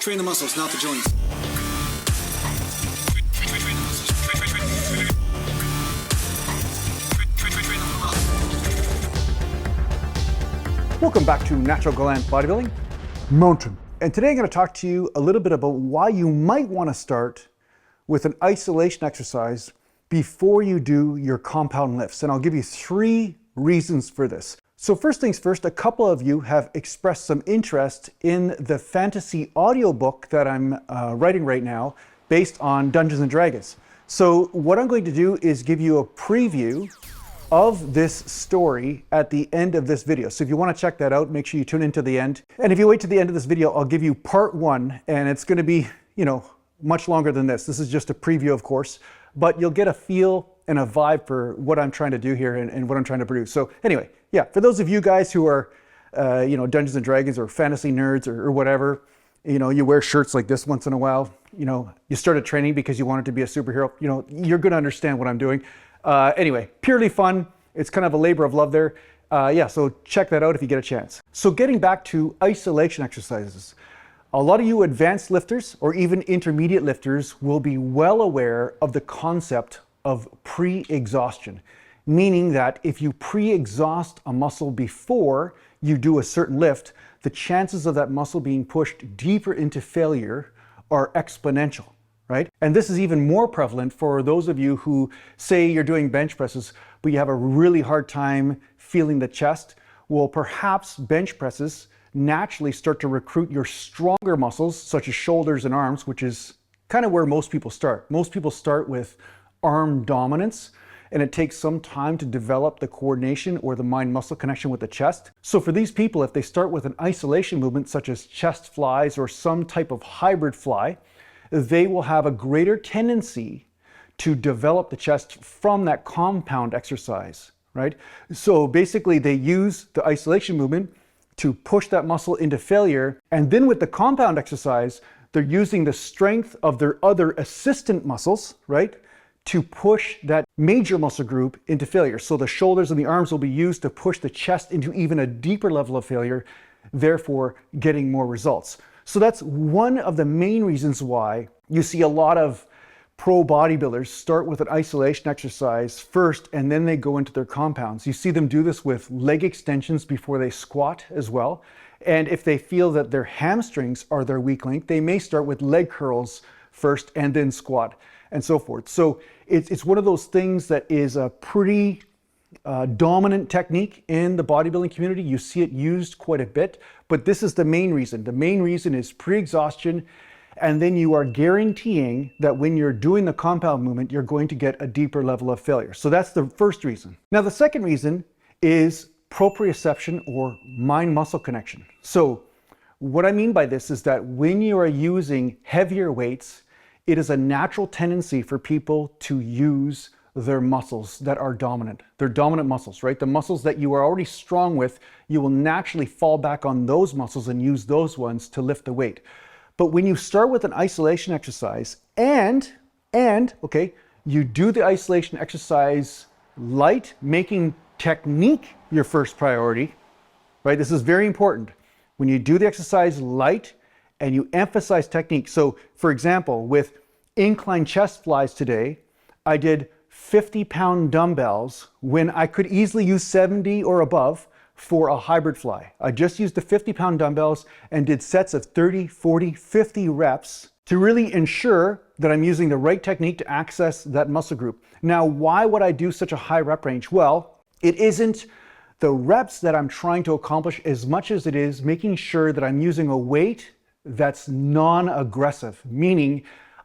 Train the muscles, not the joints. Welcome back to Natural Gland Bodybuilding Mountain. And today I'm going to talk to you a little bit about why you might want to start with an isolation exercise before you do your compound lifts. And I'll give you 3 reasons for this. So first things first, a couple of you have expressed some interest in the fantasy audiobook that I'm writing right now based on Dungeons and Dragons. So what I'm going to do is give you a preview of this story at the end of this video. So if you want to check that out, make sure you tune into the end. And if you wait to the end of this video, I'll give you part 1, and it's going to be, much longer than this. This is just a preview, of course, but you'll get a feel and a vibe for what I'm trying to do here and what I'm trying to produce. So anyway, yeah, for those of you guys who are, Dungeons and Dragons or fantasy nerds or whatever, you wear shirts like this once in a while, you started training because you wanted to be a superhero, you're going to understand what I'm doing. Anyway, purely fun. It's kind of a labor of love there. So check that out if you get a chance. So getting back to isolation exercises. A lot of you advanced lifters or even intermediate lifters will be well aware of the concept of pre-exhaustion, meaning that if you pre-exhaust a muscle before you do a certain lift, the chances of that muscle being pushed deeper into failure are exponential. Right? And this is even more prevalent for those of you who say you're doing bench presses, but you have a really hard time feeling the chest. Well, perhaps bench presses naturally start to recruit your stronger muscles, such as shoulders and arms, which is kind of where most people start. Most people start with arm dominance, and it takes some time to develop the coordination or the mind-muscle connection with the chest. So for these people, if they start with an isolation movement, such as chest flies or some type of hybrid fly, they will have a greater tendency to develop the chest from that compound exercise, right? So basically they use the isolation movement to push that muscle into failure. And then with the compound exercise, they're using the strength of their other assistant muscles, right, to push that major muscle group into failure. So the shoulders and the arms will be used to push the chest into even a deeper level of failure, therefore getting more results. So that's one of the main reasons why you see a lot of pro bodybuilders start with an isolation exercise first and then they go into their compounds. You see them do this with leg extensions before they squat as well. And if they feel that their hamstrings are their weak link, they may start with leg curls first and then squat and so forth. So it's one of those things that is a pretty dominant technique in the bodybuilding community. You see it used quite a bit, but this is the main reason. The main reason is pre-exhaustion, and then you are guaranteeing that when you're doing the compound movement, you're going to get a deeper level of failure. So that's the first reason. Now, the second reason is proprioception or mind-muscle connection. So what I mean by this is that when you are using heavier weights, it is a natural tendency for people to use their muscles that are dominant. They're dominant muscles, right? The muscles that you are already strong with, you will naturally fall back on those muscles and use those ones to lift the weight. But when you start with an isolation exercise and you do the isolation exercise light, making technique your first priority, right? This is very important. When you do the exercise light and you emphasize technique. So for example, with incline chest flies today, I did 50-pound dumbbells when I could easily use 70 or above for a hybrid fly. I just used the 50-pound dumbbells and did sets of 30, 40, 50 reps to really ensure that I'm using the right technique to access that muscle group. Now, why would I do such a high rep range? Well, it isn't the reps that I'm trying to accomplish as much as it is making sure that I'm using a weight that's non-aggressive, meaning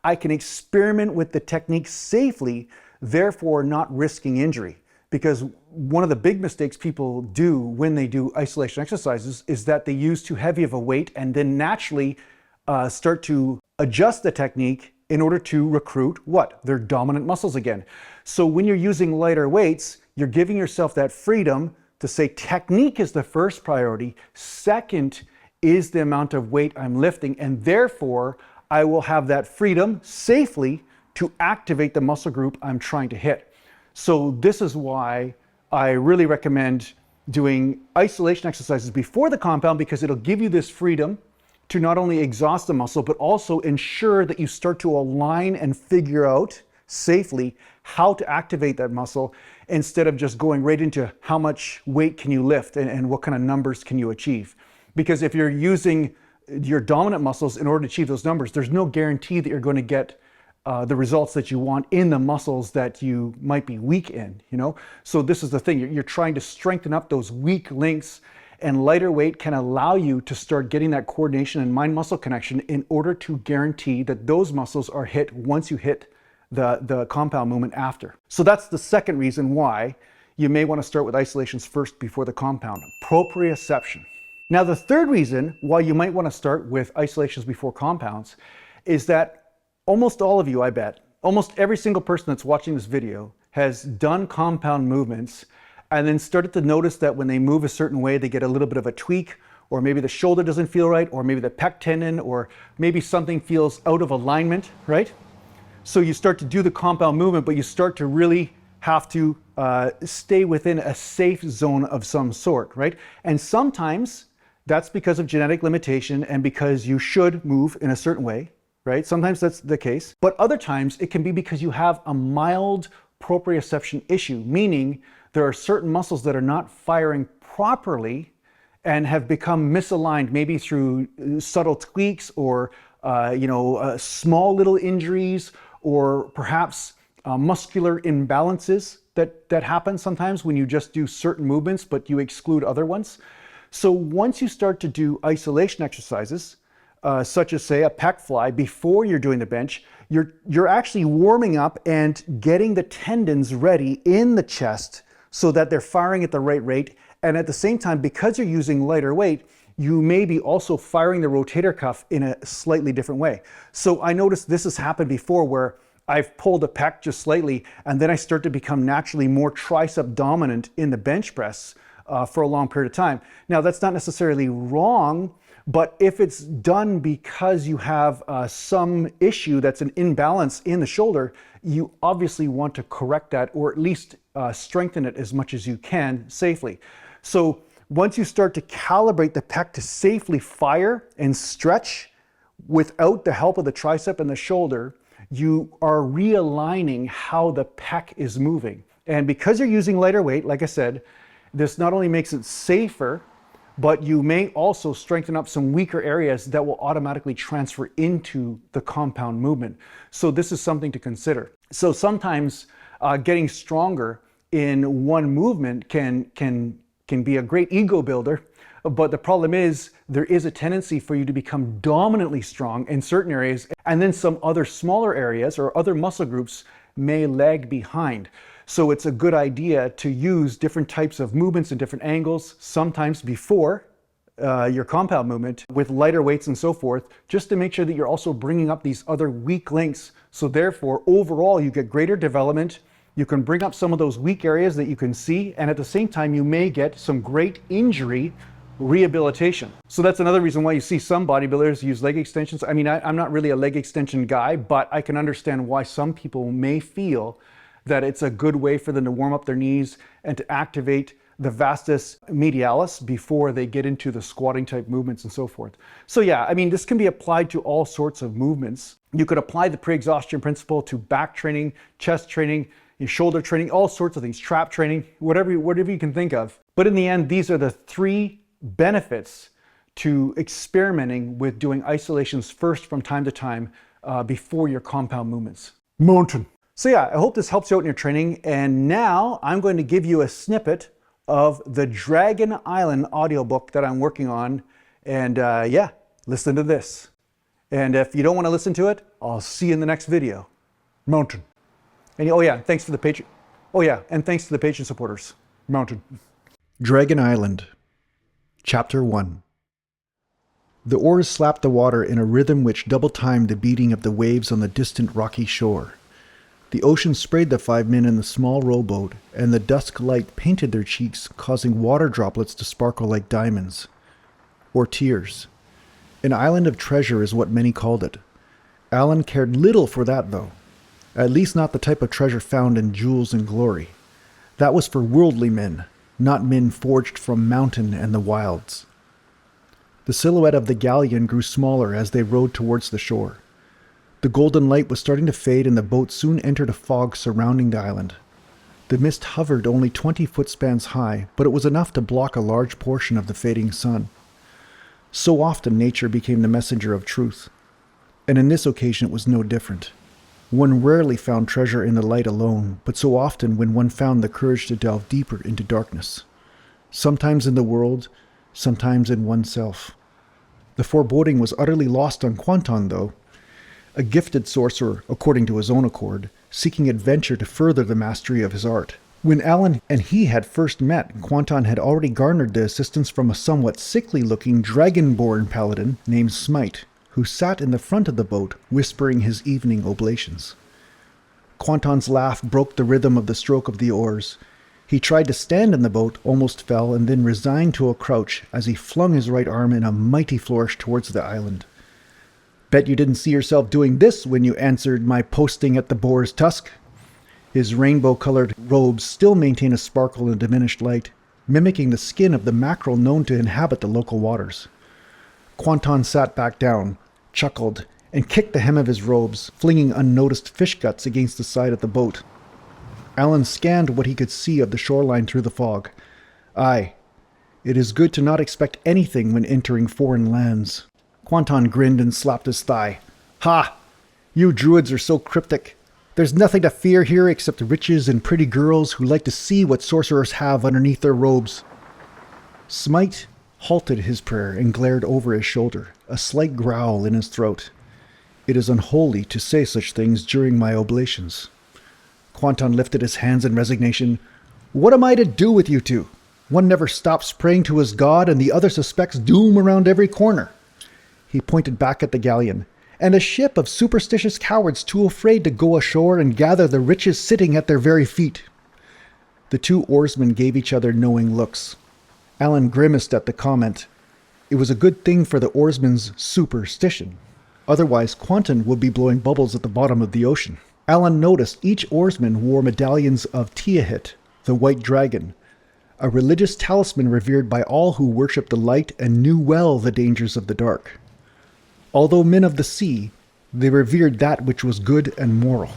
I can experiment with the technique safely, therefore not risking injury. Because one of the big mistakes people do when they do isolation exercises is that they use too heavy of a weight and then naturally start to adjust the technique in order to recruit what? Their dominant muscles again. So when you're using lighter weights, you're giving yourself that freedom to say technique is the first priority, second is the amount of weight I'm lifting, and therefore I will have that freedom safely to activate the muscle group I'm trying to hit. So this is why I really recommend doing isolation exercises before the compound, because it'll give you this freedom to not only exhaust the muscle, but also ensure that you start to align and figure out safely how to activate that muscle instead of just going right into how much weight can you lift and what kind of numbers can you achieve. Because if you're using your dominant muscles in order to achieve those numbers, there's no guarantee that you're going to get the results that you want in the muscles that you might be weak in, you know? So this is the thing, you're trying to strengthen up those weak links, and lighter weight can allow you to start getting that coordination and mind-muscle connection in order to guarantee that those muscles are hit once you hit the compound movement after. So that's the second reason why you may want to start with isolations first before the compound, proprioception. Now the third reason why you might want to start with isolations before compounds is that almost all of you, I bet, almost every single person that's watching this video has done compound movements and then started to notice that when they move a certain way, they get a little bit of a tweak, or maybe the shoulder doesn't feel right, or maybe the pec tendon, or maybe something feels out of alignment, right? So you start to do the compound movement, but you start to really have to stay within a safe zone of some sort, right? And sometimes that's because of genetic limitation and because you should move in a certain way, right? Sometimes that's the case, but other times it can be because you have a mild proprioception issue, meaning there are certain muscles that are not firing properly and have become misaligned, maybe through subtle tweaks or small little injuries, or perhaps muscular imbalances that happen sometimes when you just do certain movements but you exclude other ones. So once you start to do isolation exercises, such as say a pec fly, before you're doing the bench, you're actually warming up and getting the tendons ready in the chest so that they're firing at the right rate. And at the same time, because you're using lighter weight, you may be also firing the rotator cuff in a slightly different way. So I noticed this has happened before where I've pulled a pec just slightly and then I start to become naturally more tricep dominant in the bench press for a long period of time. Now that's not necessarily wrong, but if it's done because you have some issue that's an imbalance in the shoulder, you obviously want to correct that, or at least strengthen it as much as you can safely. So once you start to calibrate the pec to safely fire and stretch without the help of the tricep and the shoulder, you are realigning how the pec is moving. And because you're using lighter weight, like I said, this not only makes it safer, but you may also strengthen up some weaker areas that will automatically transfer into the compound movement. So this is something to consider. So sometimes getting stronger in one movement can be a great ego builder, but the problem is there is a tendency for you to become dominantly strong in certain areas, and then some other smaller areas or other muscle groups may lag behind. So it's a good idea to use different types of movements and different angles, sometimes before your compound movement with lighter weights and so forth, just to make sure that you're also bringing up these other weak links. So therefore, overall, you get greater development. You can bring up some of those weak areas that you can see, and at the same time, you may get some great injury rehabilitation. So that's another reason why you see some bodybuilders use leg extensions. I mean, I'm not really a leg extension guy, but I can understand why some people may feel that it's a good way for them to warm up their knees and to activate the vastus medialis before they get into the squatting type movements and so forth. So yeah, I mean, this can be applied to all sorts of movements. You could apply the pre-exhaustion principle to back training, chest training, your shoulder training, all sorts of things, trap training, whatever you can think of. But in the end, these are the three benefits to experimenting with doing isolations first from time to time before your compound movements. Mountain. So yeah, I hope this helps you out in your training. And now I'm going to give you a snippet of the Dragon Island audiobook that I'm working on. And yeah, listen to this. And if you don't want to listen to it, I'll see you in the next video. Mountain. And oh yeah, thanks to the Patreon. Oh yeah, and thanks to the Patreon supporters. Mountain. Dragon Island. Chapter 1. The oars slapped the water in a rhythm which double-timed the beating of the waves on the distant rocky shore. The ocean sprayed the 5 men in the small rowboat, and the dusk light painted their cheeks, causing water droplets to sparkle like diamonds. Or tears. An island of treasure is what many called it. Alan cared little for that, though. At least not the type of treasure found in jewels and glory. That was for worldly men, not men forged from mountain and the wilds. The silhouette of the galleon grew smaller as they rowed towards the shore. The golden light was starting to fade and the boat soon entered a fog surrounding the island. The mist hovered only 20 foot spans high, but it was enough to block a large portion of the fading sun. So often nature became the messenger of truth, and in this occasion it was no different. One rarely found treasure in the light alone, but so often when one found the courage to delve deeper into darkness. Sometimes in the world, sometimes in oneself. The foreboding was utterly lost on Quanton, though. A gifted sorcerer, according to his own accord, seeking adventure to further the mastery of his art. When Alan and he had first met, Quanton had already garnered the assistance from a somewhat sickly-looking dragon-born paladin named Smite, who sat in the front of the boat, whispering his evening oblations. Quanton's laugh broke the rhythm of the stroke of the oars. He tried to stand in the boat, almost fell, and then resigned to a crouch as he flung his right arm in a mighty flourish towards the island. "Bet you didn't see yourself doing this when you answered my posting at the boar's tusk." His rainbow-colored robes still maintain a sparkle in diminished light, mimicking the skin of the mackerel known to inhabit the local waters. Quanton sat back down, chuckled, and kicked the hem of his robes, flinging unnoticed fish guts against the side of the boat. Alan scanned what he could see of the shoreline through the fog. Aye, it is good to not expect anything when entering foreign lands. Quanton grinned and slapped his thigh. "Ha! You druids are so cryptic. There's nothing to fear here except riches and pretty girls who like to see what sorcerers have underneath their robes." Smite halted his prayer and glared over his shoulder, a slight growl in his throat. "It is unholy to say such things during my oblations." Quanton lifted his hands in resignation. "What am I to do with you two? One never stops praying to his god and the other suspects doom around every corner." He pointed back at the galleon. "And a ship of superstitious cowards too afraid to go ashore and gather the riches sitting at their very feet." The two oarsmen gave each other knowing looks. Alan grimaced at the comment. It was a good thing for the oarsmen's superstition. Otherwise, Quanton would be blowing bubbles at the bottom of the ocean. Alan noticed each oarsman wore medallions of Tiahit, the white dragon, a religious talisman revered by all who worshipped the light and knew well the dangers of the dark. Although men of the sea, they revered that which was good and moral.